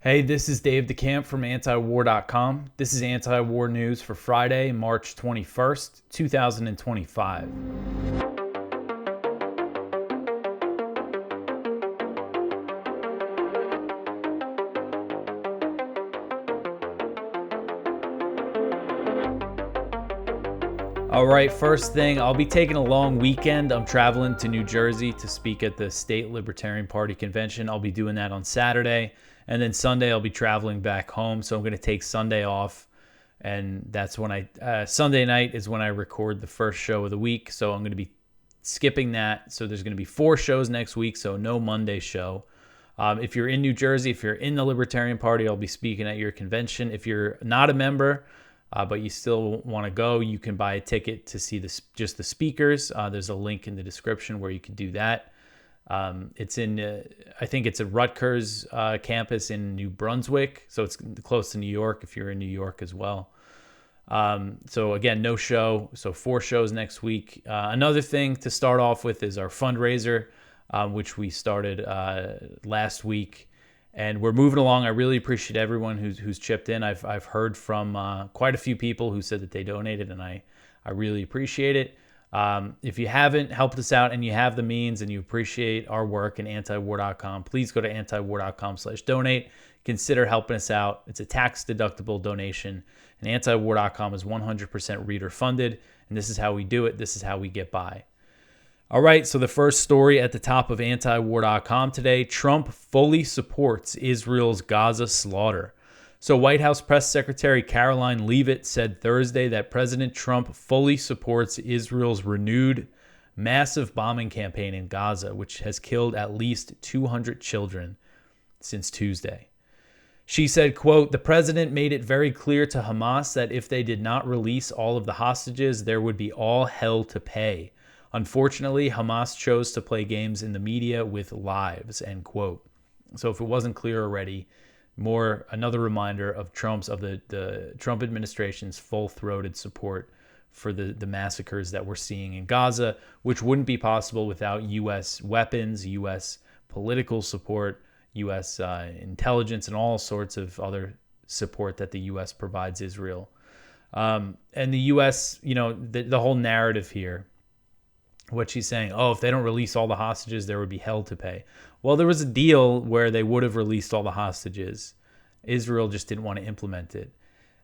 Hey, this is Dave DeCamp from antiwar.com. This is anti-war news for Friday, March 21st, 2025. All right, first thing, I'll be taking a long weekend. I'm traveling to New Jersey to speak at the State Libertarian Party Convention. I'll be doing that on Saturday. And then Sunday, I'll be traveling back home. So I'm going to take Sunday off. And that's when Sunday night is when I record the first show of the week. So I'm going to be skipping that. So there's going to be 4 shows next week. So no Monday show. If you're in New Jersey, if you're in the Libertarian Party, I'll be speaking at your convention. If you're not a member, but you still want to go, you can buy a ticket to see just the speakers. There's a link in the description where you can do that. It's I think it's at Rutgers campus in New Brunswick, so it's close to New York if you're in New York as well. So again, no show, so 4 shows next week. Another thing to start off with is our fundraiser, which we started last week. And we're moving along. I really appreciate everyone who's chipped in. I've heard from quite a few people who said that they donated, and I really appreciate it. If you haven't helped us out and you have the means and you appreciate our work in antiwar.com, please go to antiwar.com/donate. Consider helping us out. It's a tax-deductible donation, and antiwar.com is 100% reader funded, and this is how we do it. This is how we get by. All right, so the first story at the top of antiwar.com today, Trump fully supports Israel's Gaza slaughter. So White House Press Secretary Caroline Leavitt said Thursday that President Trump fully supports Israel's renewed massive bombing campaign in Gaza, which has killed at least 200 children since Tuesday. She said, quote, "The president made it very clear to Hamas that if they did not release all of the hostages, there would be all hell to pay. Unfortunately, Hamas chose to play games in the media with lives," end quote. So if it wasn't clear already, another reminder of the Trump administration's full-throated support for the massacres that we're seeing in Gaza, which wouldn't be possible without U.S. weapons, U.S. political support, U.S. intelligence, and all sorts of other support that the U.S. provides Israel. And the U.S., the whole narrative here, what she's saying, if they don't release all the hostages, there would be hell to pay. Well, there was a deal where they would have released all the hostages. Israel just didn't want to implement it.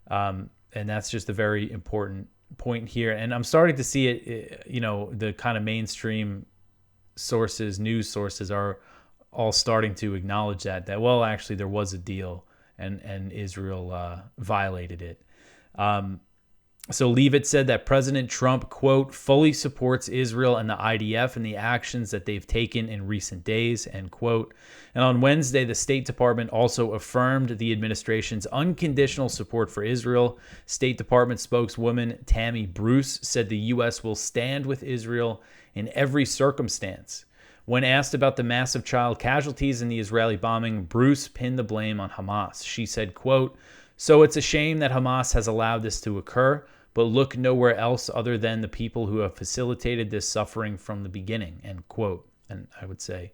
And that's just a very important point here. And I'm starting to see it, the kind of mainstream sources, news sources are all starting to acknowledge that well, actually there was a deal and Israel violated it. So Leavitt said that President Trump, quote, fully supports Israel and the IDF and the actions that they've taken in recent days, end quote. And on Wednesday, the State Department also affirmed the administration's unconditional support for Israel. State Department spokeswoman Tammy Bruce said the U.S. will stand with Israel in every circumstance. When asked about the massive child casualties in the Israeli bombing, Bruce pinned the blame on Hamas. She said, quote, "So it's a shame that Hamas has allowed this to occur, but look nowhere else other than the people who have facilitated this suffering from the beginning," end quote. And I would say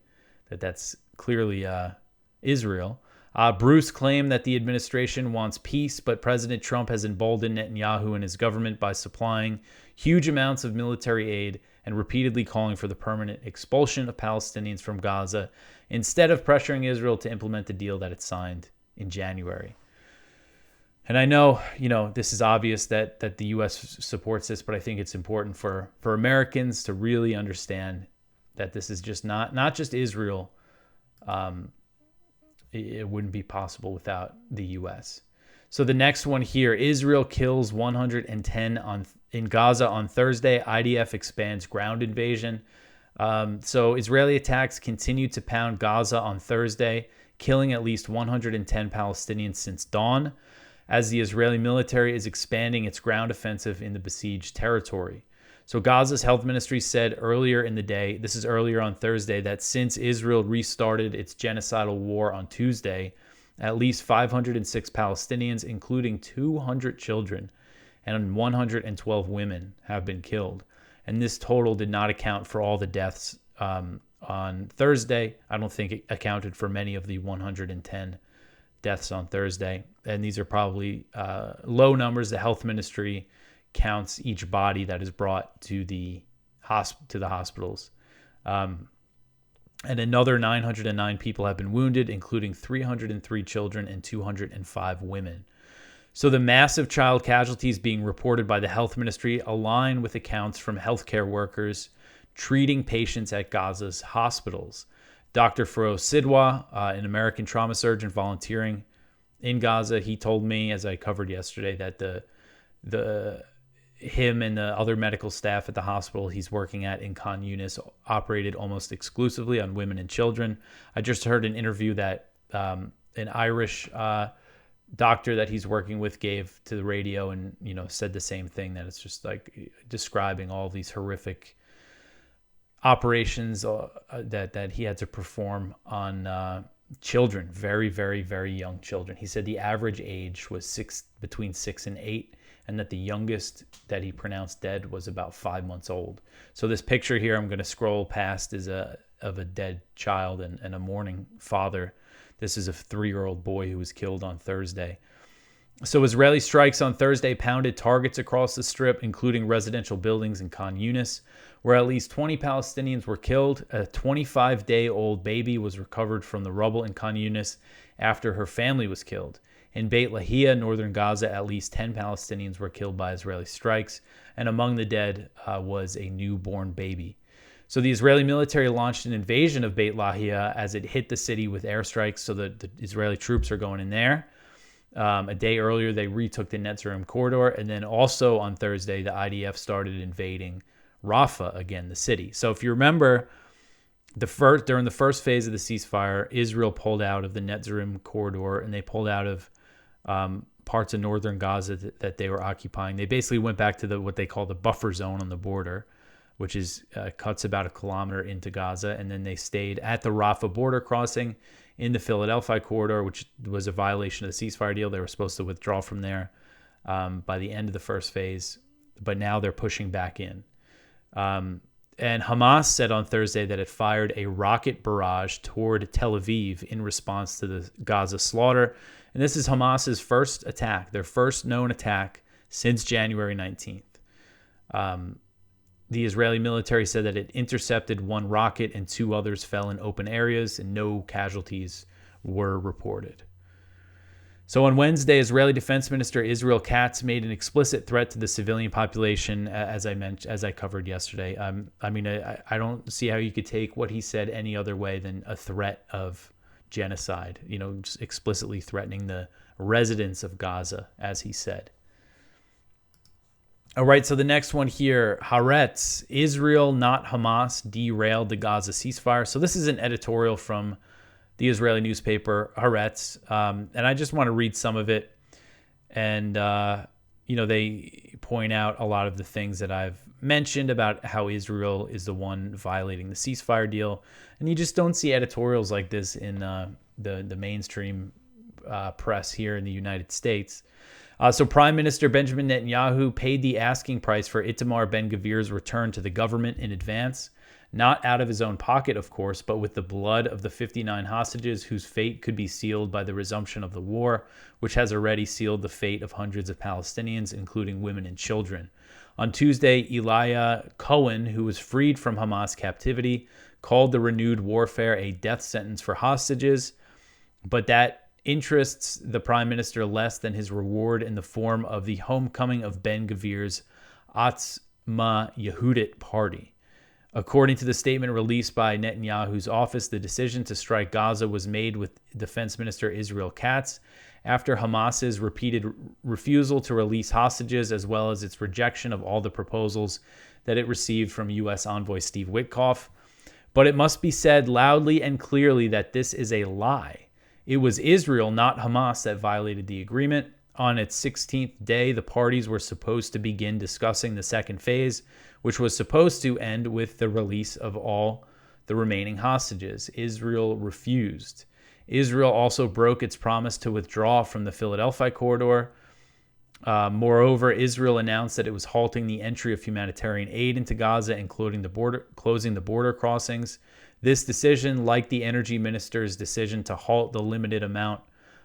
that that's clearly Israel. Bruce claimed that the administration wants peace, but President Trump has emboldened Netanyahu and his government by supplying huge amounts of military aid and repeatedly calling for the permanent expulsion of Palestinians from Gaza instead of pressuring Israel to implement the deal that it signed in January. And I know, this is obvious that the U.S. supports this, but I think it's important for Americans to really understand that this is just not just Israel. It wouldn't be possible without the U.S. So the next one here, Israel kills 110 in Gaza on Thursday. IDF expands ground invasion. So Israeli attacks continue to pound Gaza on Thursday, killing at least 110 Palestinians since dawn, as the Israeli military is expanding its ground offensive in the besieged territory. So Gaza's health ministry said earlier in the day, this is earlier on Thursday, that since Israel restarted its genocidal war on Tuesday, at least 506 Palestinians, including 200 children and 112 women, have been killed. And this total did not account for all the deaths on Thursday. I don't think it accounted for many of the 110 deaths on Thursday. And these are probably low numbers. The health ministry counts each body that is brought to the hospitals. And another 909 people have been wounded, including 303 children and 205 women. So the massive child casualties being reported by the health ministry align with accounts from healthcare workers treating patients at Gaza's hospitals. Dr. Feroz Sidwa, an American trauma surgeon volunteering in Gaza, he told me, as I covered yesterday, that him and the other medical staff at the hospital he's working at in Khan Yunis operated almost exclusively on women and children. I just heard an interview that an Irish doctor that he's working with gave to the radio, and said the same thing, that it's just like describing all these horrific operations that he had to perform on children, very, very, very young children. He said the average age was between 6 and 8, and that the youngest that he pronounced dead was about 5 months old. So this picture here I'm going to scroll past is of a dead child and a mourning father. This is a 3-year-old boy who was killed on Thursday. So Israeli strikes on Thursday pounded targets across the Strip, including residential buildings in Khan Yunis, where at least 20 Palestinians were killed. A 25-day-old baby was recovered from the rubble in Khan Yunis after her family was killed. In Beit Lahia, northern Gaza, at least 10 Palestinians were killed by Israeli strikes, and among the dead was a newborn baby. So the Israeli military launched an invasion of Beit Lahia as it hit the city with airstrikes, so the Israeli troops are going in there. A day earlier, they retook the Netzarim corridor, and then also on Thursday, the IDF started invading Rafah again, the city. So if you remember, during the first phase of the ceasefire, Israel pulled out of the Netzarim corridor, and they pulled out of parts of northern Gaza that they were occupying. They basically went back to what they call the buffer zone on the border, which is cuts about 1 kilometer into Gaza, and then they stayed at the Rafah border crossing in the Philadelphia corridor, which was a violation of the ceasefire deal. They were supposed to withdraw from there by the end of the first phase, but now they're pushing back in. And Hamas said on Thursday that it fired a rocket barrage toward Tel Aviv in response to the Gaza slaughter. And this is Hamas's first attack, their first known attack since January 19th. The Israeli military said that it intercepted 1 rocket and 2 others fell in open areas, and no casualties were reported. So on Wednesday, Israeli Defense Minister Israel Katz made an explicit threat to the civilian population, as I covered yesterday. I don't see how you could take what he said any other way than a threat of genocide. Just explicitly threatening the residents of Gaza, as he said. All right, so the next one here, Haaretz, Israel, not Hamas, derailed the Gaza ceasefire. So this is an editorial from the Israeli newspaper Haaretz, and I just want to read some of it. And, they point out a lot of the things that I've mentioned about how Israel is the one violating the ceasefire deal. And you just don't see editorials like this in the mainstream press here in the United States. So Prime Minister Benjamin Netanyahu paid the asking price for Itamar Ben-Gvir's return to the government in advance, not out of his own pocket, of course, but with the blood of the 59 hostages whose fate could be sealed by the resumption of the war, which has already sealed the fate of hundreds of Palestinians, including women and children. On Tuesday, Elijah Cohen, who was freed from Hamas captivity, called the renewed warfare a death sentence for hostages, but that interests the prime minister less than his reward in the form of the homecoming of Ben-Gvir's Otzma Yehudit party. According to the statement released by Netanyahu's office, the decision to strike Gaza was made with Defense Minister Israel Katz after Hamas's repeated refusal to release hostages, as well as its rejection of all the proposals that it received from U.S. envoy Steve Witkoff. But it must be said loudly and clearly that this is a lie. It was Israel, not Hamas, that violated the agreement. On its 16th day, the parties were supposed to begin discussing the second phase, which was supposed to end with the release of all the remaining hostages. Israel refused. Israel also broke its promise to withdraw from the Philadelphia corridor. Moreover, Israel announced that it was halting the entry of humanitarian aid into Gaza and closing the border crossings. This decision, like the energy minister's decision to halt the limited amount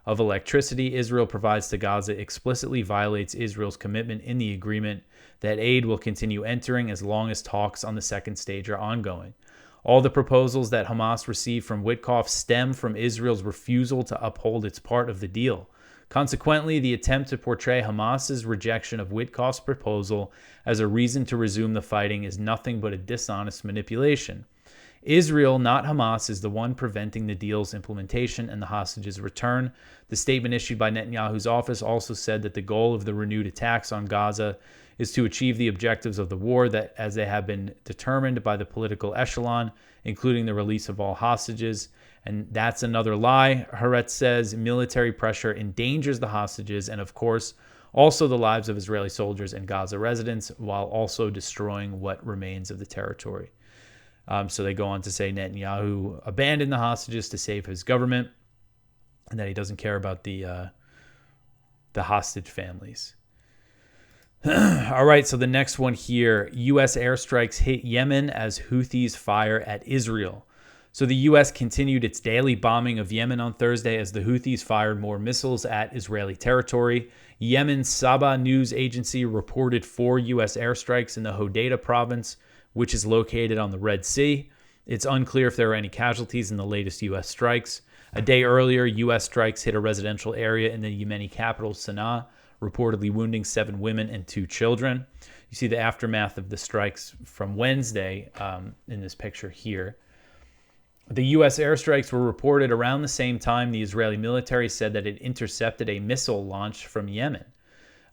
of electricity Israel provides to Gaza explicitly violates Israel's commitment in the agreement that aid will continue entering as long as talks on the second stage are ongoing. All the proposals that Hamas received from Witkoff stem from Israel's refusal to uphold its part of the deal. Consequently, the attempt to portray Hamas's rejection of Witkoff's proposal as a reason to resume the fighting is nothing but a dishonest manipulation. Israel, not Hamas, is the one preventing the deal's implementation and the hostages' return. The statement issued by Netanyahu's office also said that the goal of the renewed attacks on Gaza is to achieve the objectives of the war that, as they have been determined by the political echelon, including the release of all hostages. And that's another lie. Haaretz says military pressure endangers the hostages and, of course, also the lives of Israeli soldiers and Gaza residents, while also destroying what remains of the territory. So they go on to say Netanyahu abandoned the hostages to save his government, and that he doesn't care about the hostage families. All right, so the next one here, U.S. airstrikes hit Yemen as Houthis fire at Israel. So the U.S. continued its daily bombing of Yemen on Thursday as the Houthis fired more missiles at Israeli territory. Yemen's Saba news agency reported 4 U.S. airstrikes in the Hodeidah province, which is located on the Red Sea. It's unclear if there were any casualties in the latest U.S. strikes. A day earlier, U.S. strikes hit a residential area in the Yemeni capital, Sana'a, reportedly wounding 7 women and 2 children. You see the aftermath of the strikes from Wednesday in this picture here. The U.S. airstrikes were reported around the same time the Israeli military said that it intercepted a missile launch from Yemen,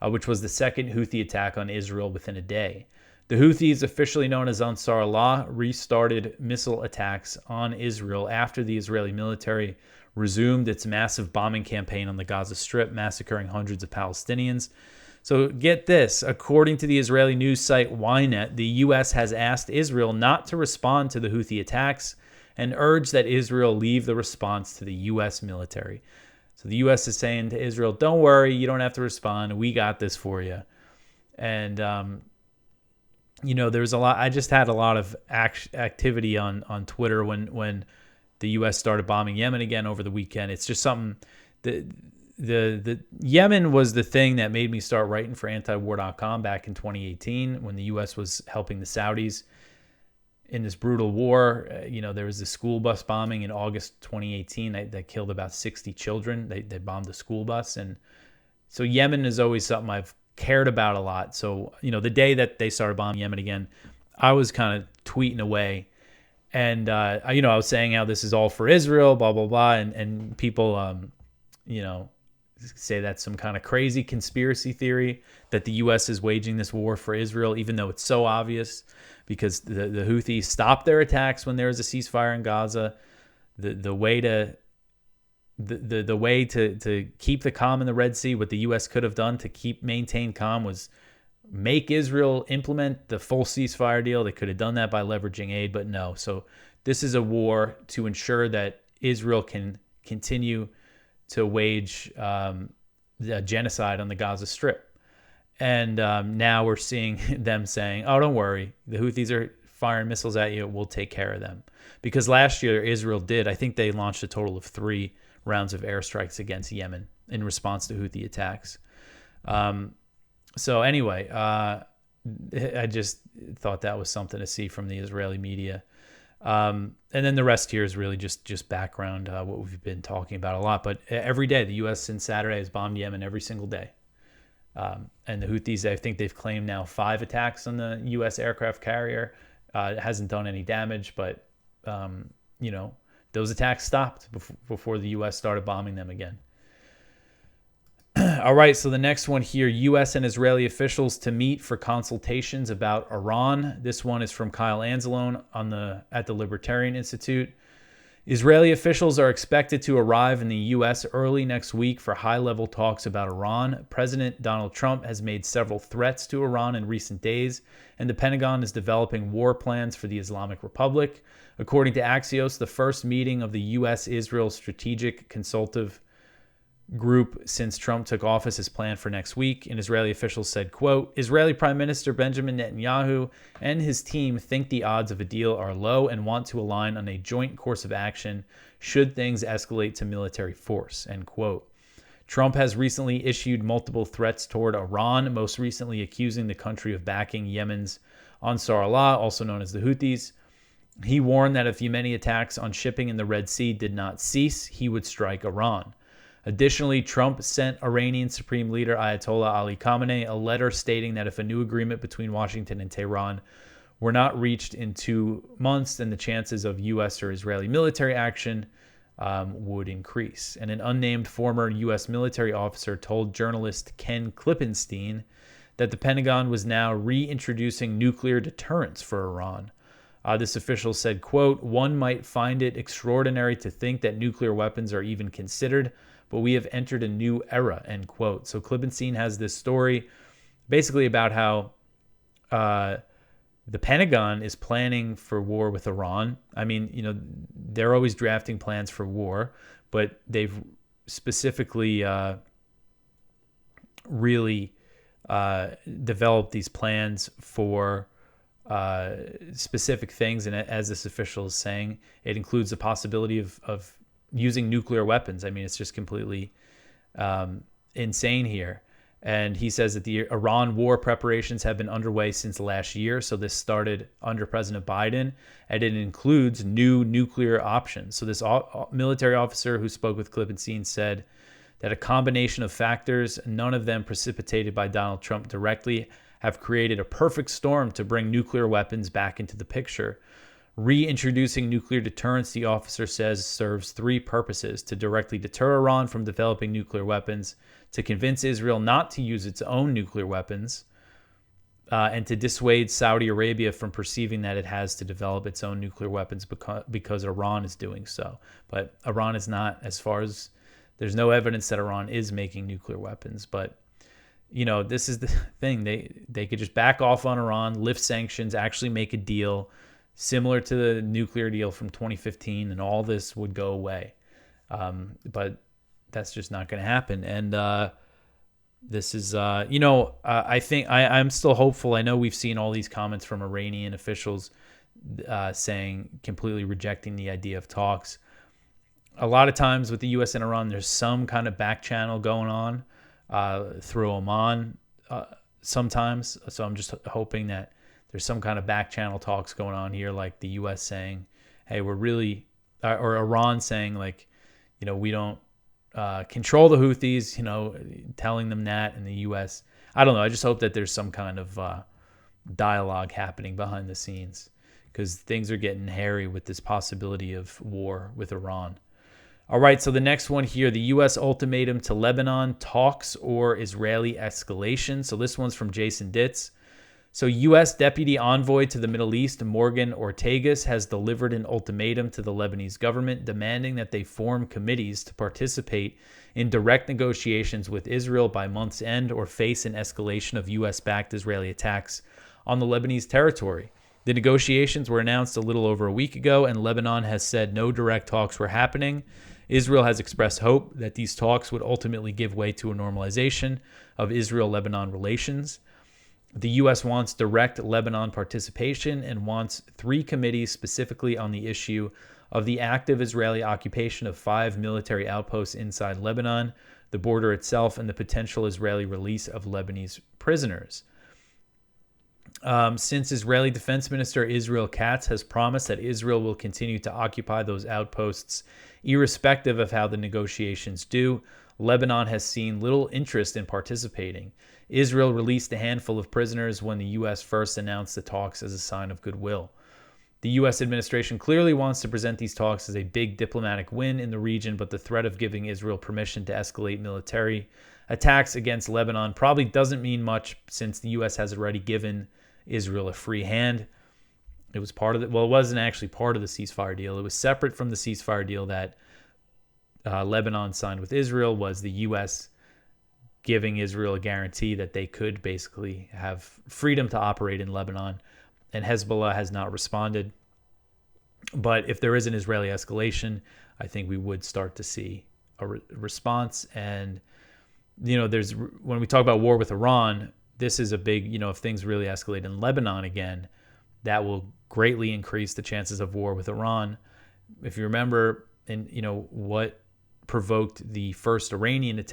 which was the second Houthi attack on Israel within a day. The Houthis, officially known as Ansar Allah, restarted missile attacks on Israel after the Israeli military resumed its massive bombing campaign on the Gaza Strip, massacring hundreds of Palestinians. So get this, according to the Israeli news site Ynet, the U.S. has asked Israel not to respond to the Houthi attacks and urged that Israel leave the response to the U.S. military. So the U.S. is saying to Israel, don't worry, you don't have to respond. We got this for you. And, there's a lot. I just had a lot of activity on Twitter when the U.S. started bombing Yemen again over the weekend. It's just something. The Yemen was the thing that made me start writing for antiwar.com back in 2018 when the U.S. was helping the Saudis in this brutal war. There was the school bus bombing in August 2018 that killed about 60 children. They bombed the school bus, and so Yemen is always something I've cared about a lot. So, the day that they started bombing Yemen again, I was kind of tweeting away. And, I was saying how this is all for Israel, blah, blah, blah. And people, say that's some kind of crazy conspiracy theory that the U.S. is waging this war for Israel, even though it's so obvious because the Houthis stopped their attacks when there was a ceasefire in Gaza. The way to keep the calm in the Red Sea, what the U.S. could have done to maintain calm was make Israel implement the full ceasefire deal. They could have done that by leveraging aid, but no. So this is a war to ensure that Israel can continue to wage the genocide on the Gaza Strip. And now we're seeing them saying, oh, don't worry, the Houthis are firing missiles at you. We'll take care of them. Because last year Israel did, I think they launched a total of 3 rounds of airstrikes against Yemen in response to Houthi attacks. So anyway, I just thought that was something to see from the Israeli media. And then the rest here is really just background, what we've been talking about a lot. But every day, the U.S. since Saturday has bombed Yemen every single day. And the Houthis, I think they've claimed now 5 attacks on the U.S. aircraft carrier. It hasn't done any damage, but, those attacks stopped before the U.S. started bombing them again. All right, so the next one here, U.S. and Israeli officials to meet for consultations about Iran. This one is from Kyle Anzalone at the Libertarian Institute. Israeli officials are expected to arrive in the U.S. early next week for high-level talks about Iran. President Donald Trump has made several threats to Iran in recent days, and the Pentagon is developing war plans for the Islamic Republic. According to Axios, the first meeting of the U.S.-Israel Strategic Consultative Group since Trump took office is planned for next week, and Israeli officials said, quote, Israeli Prime Minister Benjamin Netanyahu and his team think the odds of a deal are low and want to align on a joint course of action should things escalate to military force, end quote. Trump has recently issued multiple threats toward Iran, most recently accusing the country of backing Yemen's Ansar Allah, also known as the Houthis. He warned that if Yemeni attacks on shipping in the Red Sea did not cease, he would strike Iran. Additionally, Trump sent Iranian Supreme Leader Ayatollah Ali Khamenei a letter stating that if a new agreement between Washington and Tehran were not reached in 2 months, then the chances of U.S. or Israeli military action would increase. And an unnamed former U.S. military officer told journalist Ken Klippenstein that the Pentagon was now reintroducing nuclear deterrence for Iran. This official said, quote, "One might find it extraordinary to think that nuclear weapons are even considered, but we have entered a new era," end quote. So Klippenstein has this story basically about how the Pentagon is planning for war with Iran. I mean, they're always drafting plans for war, but they've specifically really developed these plans for specific things. And as this official is saying, it includes the possibility of using nuclear weapons. I mean, it's just completely insane here. And he says that the Iran war preparations have been underway since last year. So this started under President Biden, and it includes new nuclear options. So this military officer who spoke with Klippenstein said that a combination of factors, none of them precipitated by Donald Trump directly, have created a perfect storm to bring nuclear weapons back into the picture. Reintroducing nuclear deterrence, the officer says, serves 3 purposes: to directly deter Iran from developing nuclear weapons, to convince Israel not to use its own nuclear weapons, and to dissuade Saudi Arabia from perceiving that it has to develop its own nuclear weapons because Iran is doing so. But Iran is not, as far as there's no evidence that Iran is making nuclear weapons. But, this is the thing. They could just back off on Iran, lift sanctions, actually make a deal similar to the nuclear deal from 2015, and all this would go away. But that's just not going to happen. And this is, I think I'm still hopeful. I know we've seen all these comments from Iranian officials saying, completely rejecting the idea of talks. A lot of times with the U.S. and Iran, there's some kind of back channel going on through Oman sometimes. So I'm just hoping that there's some kind of back channel talks going on here, like the U.S. saying, hey, we're really, or Iran saying, like, we don't control the Houthis, telling them that, in the U.S. I don't know. I just hope that there's some kind of dialogue happening behind the scenes, because things are getting hairy with this possibility of war with Iran. All right, so the next one here, the U.S. ultimatum to Lebanon, talks or Israeli escalation. So this one's from Jason Ditz. So U.S. Deputy Envoy to the Middle East, Morgan Ortagus, has delivered an ultimatum to the Lebanese government demanding that they form committees to participate in direct negotiations with Israel by month's end or face an escalation of U.S.-backed Israeli attacks on the Lebanese territory. The negotiations were announced a little over a week ago, and Lebanon has said no direct talks were happening. Israel has expressed hope that these talks would ultimately give way to a normalization of Israel-Lebanon relations. The U.S. wants direct Lebanon participation and wants 3 committees specifically on the issue of the active Israeli occupation of 5 military outposts inside Lebanon, the border itself, and the potential Israeli release of Lebanese prisoners. Since Israeli Defense Minister Israel Katz has promised that Israel will continue to occupy those outposts irrespective of how the negotiations do, Lebanon has seen little interest in participating. Israel released a handful of prisoners when the U.S. first announced the talks as a sign of goodwill. The U.S. administration clearly wants to present these talks as a big diplomatic win in the region, but the threat of giving Israel permission to escalate military attacks against Lebanon probably doesn't mean much, since the U.S. has already given Israel a free hand. It was part of it wasn't actually part of the ceasefire deal. It was separate from the ceasefire deal that Lebanon signed with Israel. Was the U.S. giving Israel a guarantee that they could basically have freedom to operate in Lebanon, and Hezbollah has not responded. But if there is an Israeli escalation, I think we would start to see a response. And, when we talk about war with Iran, this is a big, if things really escalate in Lebanon again, that will greatly increase the chances of war with Iran. If you remember, and what provoked the first Iranian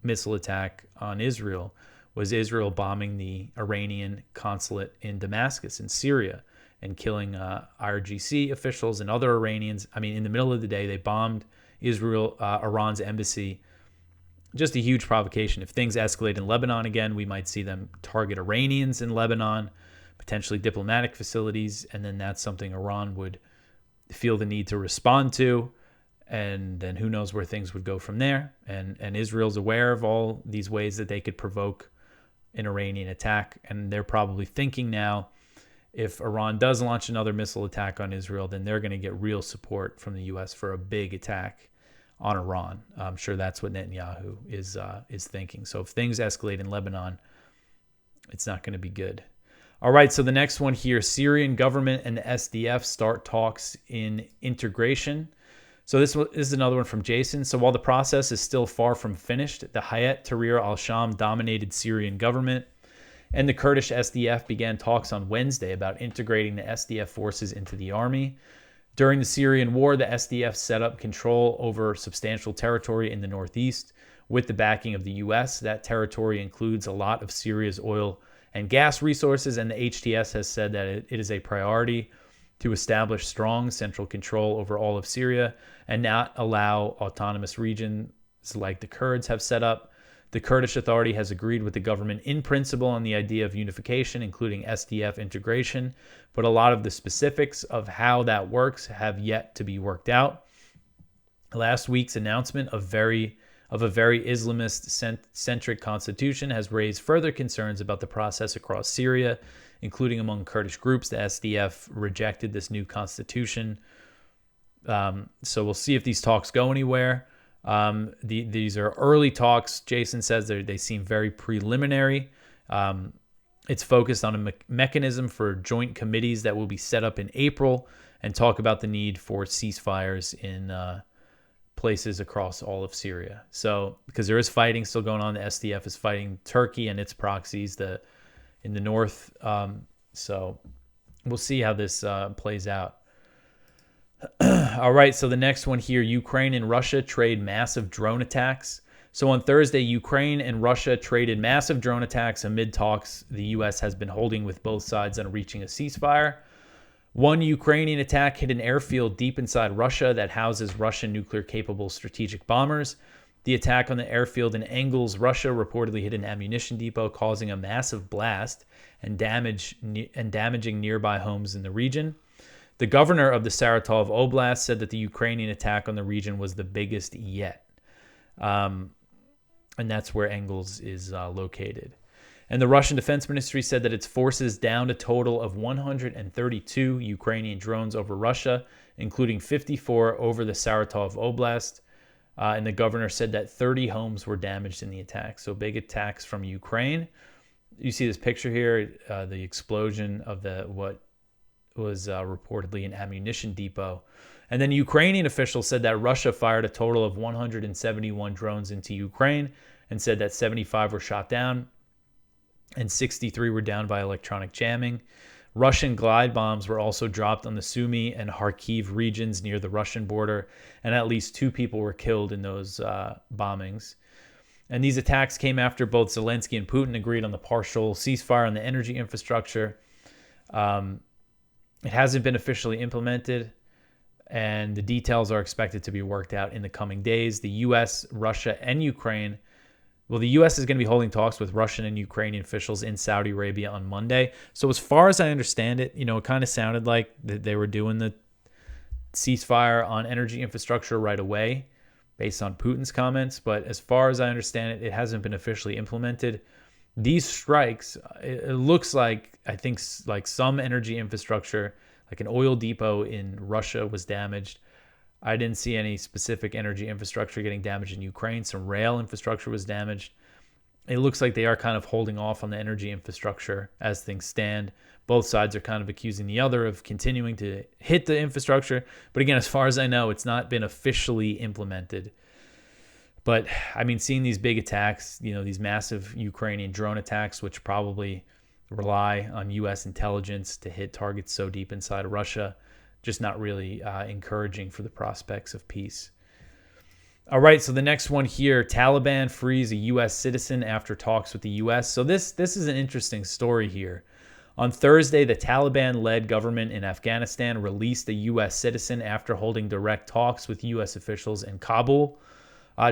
missile attack on Israel, was Israel bombing the Iranian consulate in Damascus in Syria and killing IRGC officials and other Iranians. I mean, in the middle of the day, they bombed Iran's embassy. Just a huge provocation. If things escalate in Lebanon again, we might see them target Iranians in Lebanon, potentially diplomatic facilities, and then that's something Iran would feel the need to respond to, and then who knows where things would go from there. And Israel's aware of all these ways that they could provoke an Iranian attack, and they're probably thinking now, if Iran does launch another missile attack on Israel, then they're going to get real support from the U.S. for a big attack on Iran. I'm sure that's what Netanyahu is thinking. So if things escalate in Lebanon, it's not going to be good. All right, so the next one here, Syrian government and the SDF start talks in integration. So this is another one from Jason. So while the process is still far from finished, the Hayat Tahrir al-Sham dominated Syrian government and the Kurdish SDF began talks on Wednesday about integrating the SDF forces into the army. During the Syrian war, the SDF set up control over substantial territory in the northeast with the backing of the U.S. That territory includes a lot of Syria's oil and gas resources, and the HTS has said that it is a priority to establish strong central control over all of Syria and not allow autonomous regions like the Kurds have set up. The Kurdish Authority has agreed with the government in principle on the idea of unification, including SDF integration, but a lot of the specifics of how that works have yet to be worked out. Last week's announcement of a very Islamist-centric constitution has raised further concerns about the process across Syria, including among Kurdish groups. The SDF rejected this new constitution. So we'll see if these talks go anywhere. These are early talks. Jason says they seem very preliminary. It's focused on a mechanism for joint committees that will be set up in April and talk about the need for ceasefires in places across all of Syria. So because there is fighting still going on, the SDF is fighting Turkey and its proxies in the north. So we'll see how this plays out. All right, so the next one here, Ukraine and Russia trade massive drone attacks. So on Thursday, Ukraine and Russia traded massive drone attacks amid talks the U.S. has been holding with both sides on reaching a ceasefire. One Ukrainian attack hit an airfield deep inside Russia that houses Russian nuclear-capable strategic bombers. The attack on the airfield in Engels, Russia, reportedly hit an ammunition depot, causing a massive blast and damaging nearby homes in the region. The governor of the Saratov Oblast said that the Ukrainian attack on the region was the biggest yet. And that's where Engels is located. And the Russian Defense Ministry said that its forces downed a total of 132 Ukrainian drones over Russia, including 54 over the Saratov Oblast. And the governor said that 30 homes were damaged in the attack. So big attacks from Ukraine. You see this picture here, the explosion of what was reportedly an ammunition depot. And then Ukrainian officials said that Russia fired a total of 171 drones into Ukraine and said that 75 were shot down and 63 were down by electronic jamming. Russian glide bombs were also dropped on the Sumy and Kharkiv regions near the Russian border, and at least 2 people were killed in those bombings. And these attacks came after both Zelensky and Putin agreed on the partial ceasefire on the energy infrastructure. It hasn't been officially implemented, and the details are expected to be worked out in the coming days. The U.S., Russia, and Ukraine. Well, the U.S. is going to be holding talks with Russian and Ukrainian officials in Saudi Arabia on Monday. So as far as I understand it, it kind of sounded like that they were doing the ceasefire on energy infrastructure right away based on Putin's comments. But as far as I understand it, it hasn't been officially implemented. These strikes, it looks like, I think, like some energy infrastructure, like an oil depot in Russia was damaged. I didn't see any specific energy infrastructure getting damaged in Ukraine. Some rail infrastructure was damaged. It looks like they are kind of holding off on the energy infrastructure as things stand. Both sides are kind of accusing the other of continuing to hit the infrastructure. But again, as far as I know, it's not been officially implemented. But, I mean, seeing these big attacks, these massive Ukrainian drone attacks, which probably rely on U.S. intelligence to hit targets so deep inside Russia, just not really encouraging for the prospects of peace. All right, so the next one here, Taliban frees a U.S. citizen after talks with the U.S. So this is an interesting story here. On Thursday, the Taliban-led government in Afghanistan released a U.S. citizen after holding direct talks with U.S. officials in Kabul.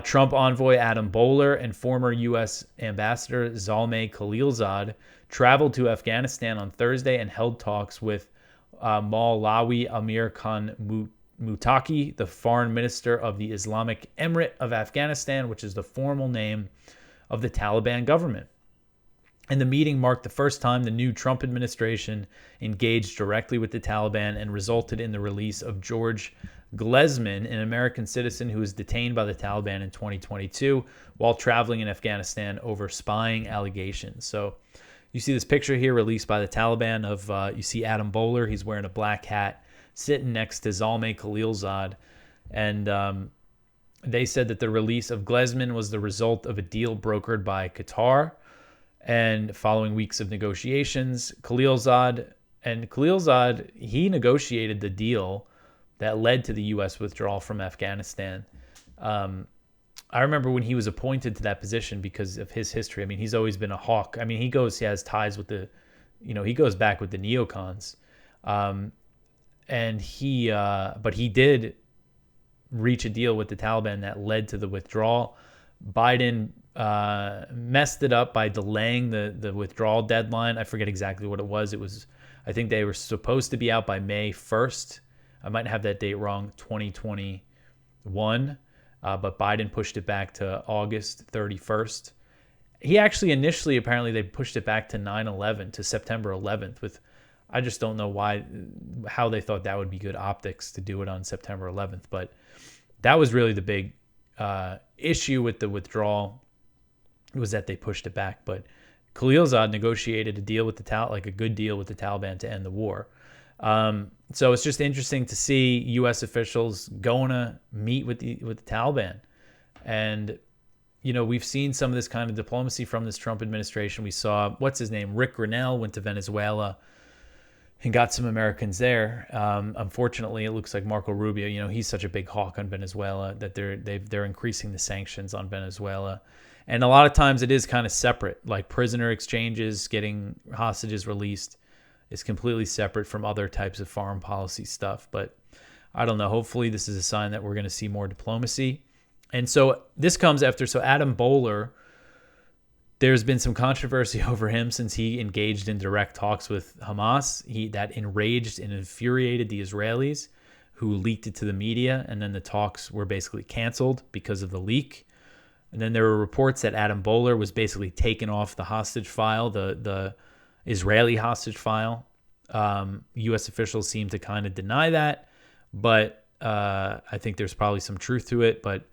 Trump envoy Adam Boehler and former U.S. Ambassador Zalmay Khalilzad traveled to Afghanistan on Thursday and held talks with Maulawi Amir Khan Mutaki, the foreign minister of the Islamic Emirate of Afghanistan, which is the formal name of the Taliban government. And the meeting marked the first time the new Trump administration engaged directly with the Taliban and resulted in the release of George Glesman, an American citizen who was detained by the Taliban in 2022 while traveling in Afghanistan over spying allegations. So you see this picture here released by the Taliban of, you see Adam Boehler. He's wearing a black hat, sitting next to Zalmay Khalilzad. And they said that the release of Glesman was the result of a deal brokered by Qatar. And following weeks of negotiations, Khalilzad, he negotiated the deal that led to the U.S. withdrawal from Afghanistan. I remember when he was appointed to that position because of his history. I mean, he's always been a hawk. I mean, he has ties with he goes back with the neocons. But he did reach a deal with the Taliban that led to the withdrawal. Biden messed it up by delaying the withdrawal deadline. I forget exactly what it was. I think they were supposed to be out by May 1st. I might have that date wrong, 2021. But Biden pushed it back to August 31st. He actually initially, apparently, they pushed it back to 9/11, to September 11th. I just don't know how they thought that would be good optics to do it on September 11th. But that was really the big issue with the withdrawal, was that they pushed it back. But Khalilzad negotiated a deal with a good deal with the Taliban to end the war. So it's just interesting to see U.S. officials going to meet with the Taliban. And, we've seen some of this kind of diplomacy from this Trump administration. We saw, what's his name? Rick Grenell went to Venezuela and got some Americans there. Unfortunately, it looks like Marco Rubio, he's such a big hawk on Venezuela that they're increasing the sanctions on Venezuela. And a lot of times it is kind of separate, like prisoner exchanges, getting hostages released is completely separate from other types of foreign policy stuff. But I don't know. Hopefully this is a sign that we're going to see more diplomacy. And so this comes after, Adam Boehler, there's been some controversy over him since he engaged in direct talks with Hamas. That enraged and infuriated the Israelis, who leaked it to the media, and then the talks were basically canceled because of the leak. And then there were reports that Adam Boehler was basically taken off the hostage file, the Israeli hostage file. U.S. officials seem to kind of deny that, but I think there's probably some truth to it. But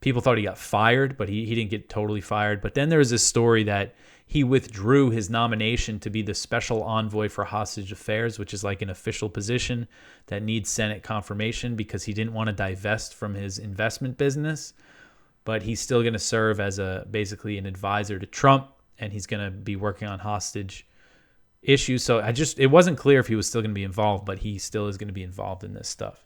people thought he got fired, but he didn't get totally fired. But then there was this story that he withdrew his nomination to be the special envoy for hostage affairs, which is like an official position that needs Senate confirmation, because he didn't want to divest from his investment business. But he's still going to serve as basically an advisor to Trump, and he's going to be working on hostage issues. So it wasn't clear if he was still going to be involved, but he still is going to be involved in this stuff.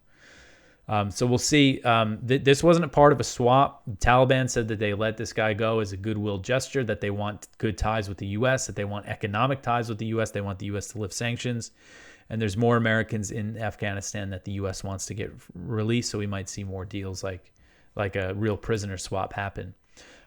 So we'll see. This wasn't a part of a swap. The Taliban said that they let this guy go as a goodwill gesture, that they want good ties with the U.S., that they want economic ties with the U.S., they want the U.S. to lift sanctions. And there's more Americans in Afghanistan that the U.S. wants to get released, so we might see more deals like a real prisoner swap happen.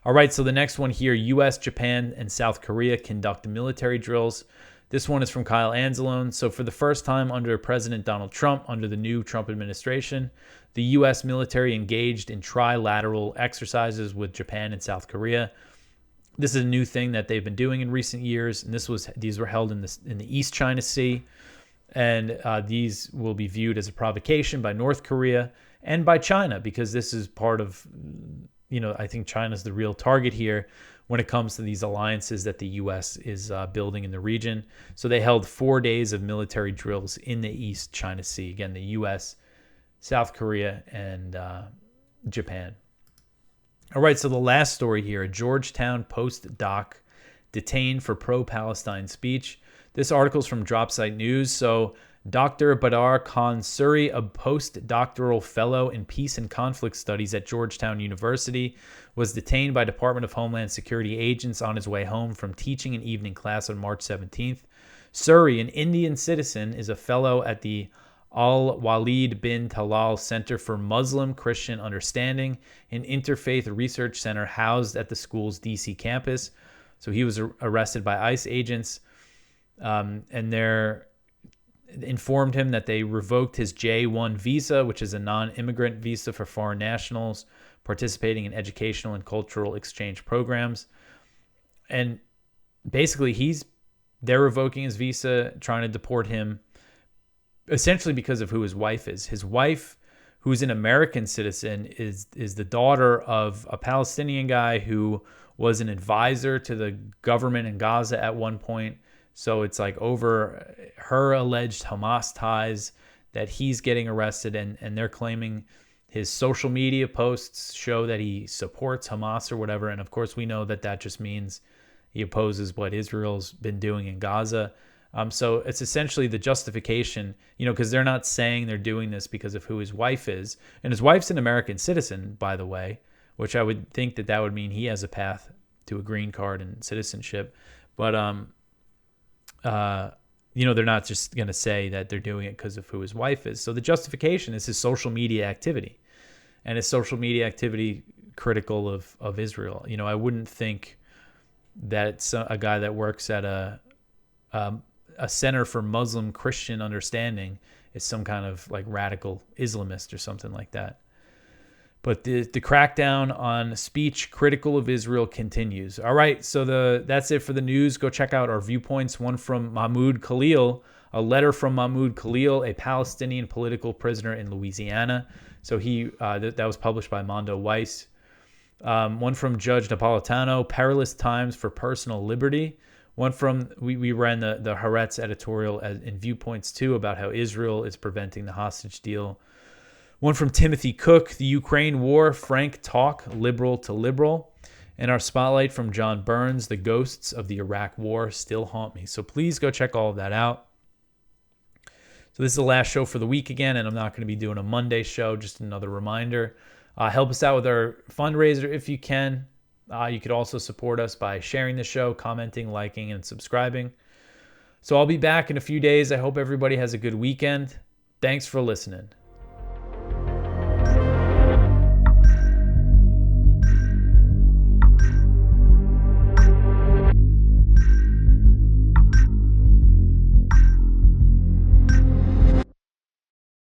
All right, so the next one here, U.S., Japan, and South Korea conduct military drills. This one is from Kyle Anzalone. So for the first time under President Donald Trump, under the new Trump administration, the U.S. military engaged in trilateral exercises with Japan and South Korea. This is a new thing that they've been doing in recent years, and these were held in the East China Sea, and these will be viewed as a provocation by North Korea and by China, because this is part of, I think China's the real target here when it comes to these alliances that the U.S. is building in the region. So they held 4 days of military drills in the East China Sea. Again, the U.S., South Korea, and Japan. All right, so the last story here, a Georgetown PostDoc detained for pro-Palestine speech. This article is from Dropsite News. So Dr. Badar Khan Suri, a postdoctoral fellow in peace and conflict studies at Georgetown University, was detained by Department of Homeland Security agents on his way home from teaching an evening class on March 17th. Suri, an Indian citizen, is a fellow at the Al-Walid bin Talal Center for Muslim-Christian Understanding, an interfaith research center housed at the school's D.C. campus. So he was arrested by ICE agents, and they're informed him that they revoked his J-1 visa, which is a non-immigrant visa for foreign nationals participating in educational and cultural exchange programs. And basically, they're revoking his visa, trying to deport him, essentially because of who his wife is. His wife, who's an American citizen, is the daughter of a Palestinian guy who was an advisor to the government in Gaza at one point. So it's like over her alleged Hamas ties that he's getting arrested, and they're claiming his social media posts show that he supports Hamas or whatever. And of course, we know that just means he opposes what Israel's been doing in Gaza. So it's essentially the justification, because they're not saying they're doing this because of who his wife is. And his wife's an American citizen, by the way, which I would think that would mean he has a path to a green card and citizenship. But, they're not just going to say that they're doing it because of who his wife is. So the justification is his social media activity, and his social media activity critical of Israel. I wouldn't think that it's a guy that works at a center for Muslim Christian understanding is some kind of like radical Islamist or something like that. But the crackdown on speech critical of Israel continues. All right, so that's it for the news. Go check out our Viewpoints. One from Mahmoud Khalil, a letter from Mahmoud Khalil, a Palestinian political prisoner in Louisiana. So that was published by Mondo Weiss. One from Judge Napolitano, perilous times for personal liberty. One from, we ran the Haaretz editorial in Viewpoints too about how Israel is preventing the hostage deal. One from Timothy Cook, the Ukraine war, frank talk, liberal to liberal. And our spotlight from John Burns, the ghosts of the Iraq war still haunt me. So please go check all of that out. So this is the last show for the week again, and I'm not going to be doing a Monday show, just another reminder. Help us out with our fundraiser if you can. You could also support us by sharing the show, commenting, liking, and subscribing. So I'll be back in a few days. I hope everybody has a good weekend. Thanks for listening.